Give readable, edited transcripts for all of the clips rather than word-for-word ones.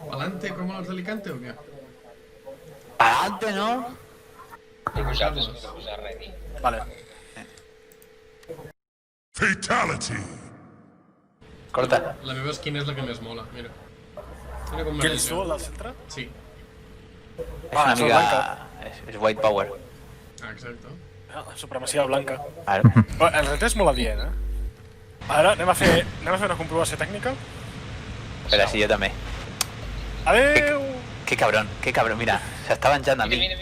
Palante como los de Alicante o què? Adelante, ¿no? He posat ready. Vale. Fatality. Corta. La meva skin és la que més mola, mira. Mira com Què ets m'agrada. tu, al del centre? Sí, És una és mica... blanca. És white power. exacte. Ah, supremacia blanca. Ara. Però en realitat és molt adient, Ara anem a fer una comprovació tècnica. Espera, sí, jo també. Adeu! Que cabrón, mira. S'està venjant a mi. Mira.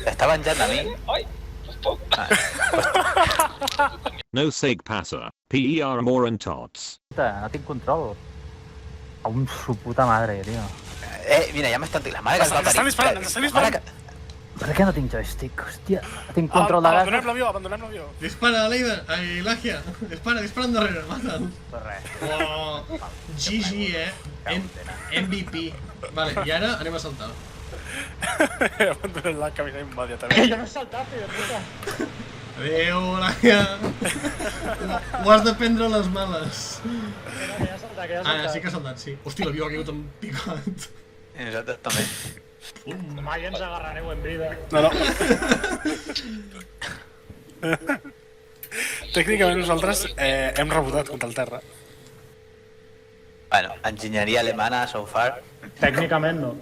S'està venjant a mi. Ai, pues poc. No seg passa. PER more and tots. No tinc control. Aún su puta madre, tio. Mira, ja m'estan... La mare que els va Ens estan parir. disparant, ens estan disparant. Per què no tinc joystick? Hòstia, tinc control de gas. Abandonem l'avió. Dispara, Leida! Ai, Lagia! Dispara endarrere, mata'l! Res. Oh, GG, MVP. Vale, i ara anem a saltar. Abandonem la camina immediatament. Jo no he saltat, fill de puta. Adéu, Lagia! Ho has de prendre a les males. Que ja ha saltat, que ja ha Ah, saltat. sí que ha saltat, sí. Hòstia, l'avió ha caigut en picat. I nosaltres també. Mai ens agarrareu en vida. No. Tècnicament nosaltres hem rebotat contra el terra. Bueno, enginyeria alemana, so far. Tècnicament no.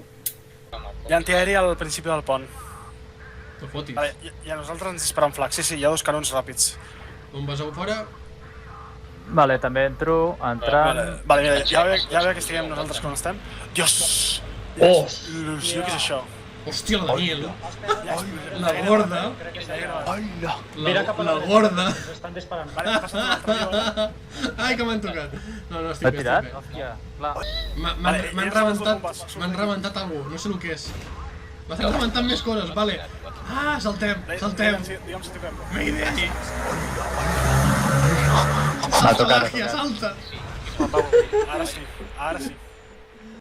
Hi ha antiaeri al principi del pont. No fotis. Vale, i a nosaltres ens disparen flac. Sí, hi ha dos canons ràpids. On vas a fora? Vale, també entro, entrant... Vale, mira, ja ve que estiguem nosaltres com estem. Dios! Oh! Il·lusió, què és això? Hòstia, la Daniel. La gorda. Hola! La gorda. Ens estan disparant. Vale, passa un altre avió. Ai, que m'han tocat. No, L'he estic bé, tirat? estic bé. Hòstia, clar. M'han rebentat algú, no sé el que és. M'estan rebentant més coses, vale. Ah, saltem. Digue'm si toquem. Mayday. M'ha Salta, tocat. Lagia, salta. Ara sí.